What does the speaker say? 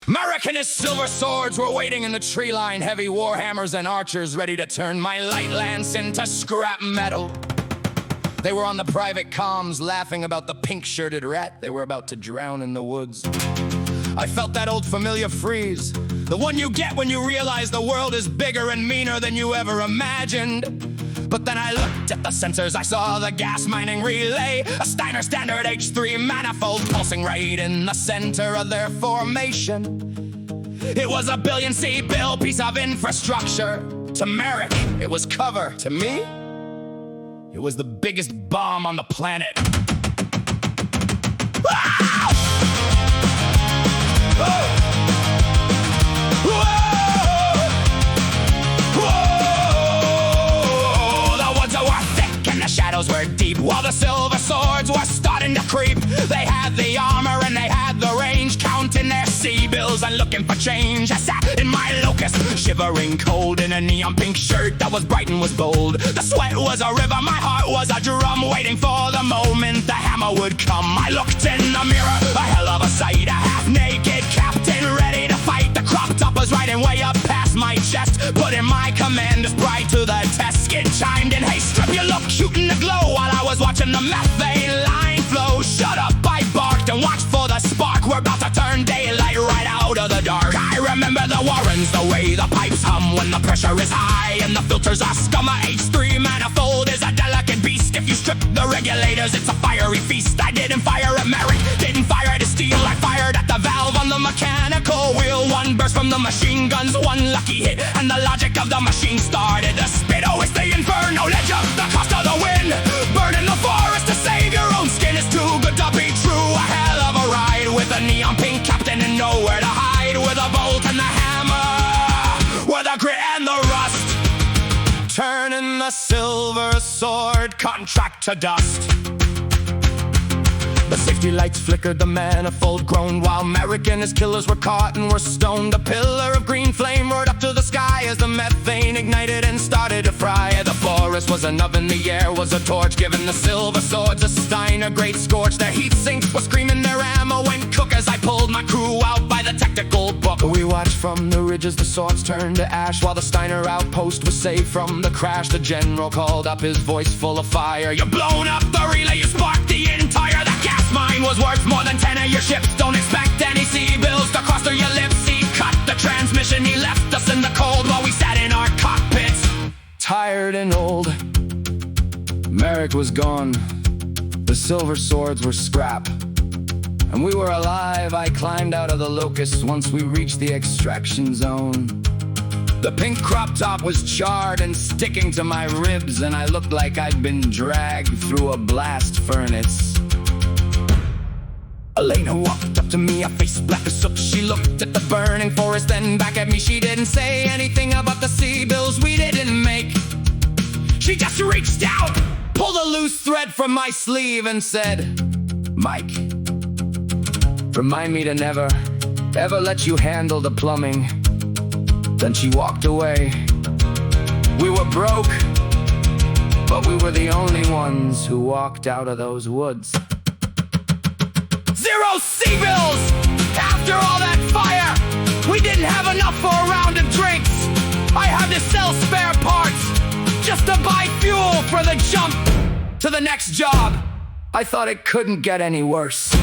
Merrick and his silver swords were waiting in the tree line, heavy warhammers and archers ready to turn my light lance into scrap metal. They were on the private comms laughing about the pink-shirted rat they were about to drown in the woods. I felt that old familiar freeze, the one you get when you realize the world is bigger and meaner than you ever imagined. But then I looked at the sensors, I saw the gas mining relay, a Steiner standard H3 manifold pulsing right in the center of their formation. It was a billion C-bill piece of infrastructure. To Merrick, it was cover. To me, it was the biggest bomb on the planet. Ah! Oh! Shadows were deep while the silver swords were starting to creep. They had the armor and they had the range, counting their C-bills and looking for change. I sat in my locust, shivering cold in a neon pink shirt that was bright and was bold. The sweat was a river, my heart was a drum, waiting for the moment the hammer would come. I looked in the mirror, a hell of a sight, a half-naked captain ready to fight. The crop top was riding way up past my chest, putting my commanders bright to the test. Skin chimed in, hey strip, you look cute in the glow, while I was watching the methane line flow. Shut up, I barked and watched for the spark. We're about to turn daylight right out of the dark. I remember the warrens, the way the pipes hum when the pressure is high and the filters are scum. A H3 manifold is a delicate beast. If you strip the regulators, it's a fiery feast. I didn't fire at Merrick, didn't fire at his steel. I fired at the valve on the mechanical wheel. One burst from the machine guns, one lucky hit, and the logic of the machine started to spit. Oh, it's the Inferno, ledge up the cost of the wind. Burning the forest to save your own skin is too good to be true. A hell of a ride with a neon pink captain and nowhere to hide, with a bolt and the hammer, with a grit and the rust, turning the silver sword contract to dust. The safety lights flickered, the manifold groaned, while Merrick and his killers were caught and were stoned. A pillar of green flame roared up to the sky as the methane ignited and started to fry. The forest was an oven, the air was a torch, giving the silver swords a Steiner great scorch. Their heat sinks were screaming, their ammo went cook as I pulled my crew out by the tactical book. We watched from the ridges, the swords turned to ash, while the Steiner outpost was saved from the crash. The general called up, his voice full of fire. You blown up the relay, you sparked the entire. That gas mine was worth more than 10 of your ships. Don't expect any C-bills to cross through your lips. He cut the transmission, he left us in the cold while we sat in our cockpits, tired and old. Merrick was gone, the silver swords were scrap, and we were alive. I climbed out of the locust once we reached the extraction zone. The pink crop top was charred and sticking to my ribs, and I looked like I'd been dragged through a blast furnace. Elena walked up to me, her face black as soot. She looked at the burning forest, then back at me. She didn't say anything about the C-bills we didn't make. She just reached out, pulled a loose thread from my sleeve and said, Mike, remind me to never, ever let you handle the plumbing. Then she walked away. We were broke, but we were the only ones who walked out of those woods. 0 C-bills! After all that fire, we didn't have enough for a round of drinks. I had to sell spare parts just to buy fuel for the jump to the next job. I thought it couldn't get any worse.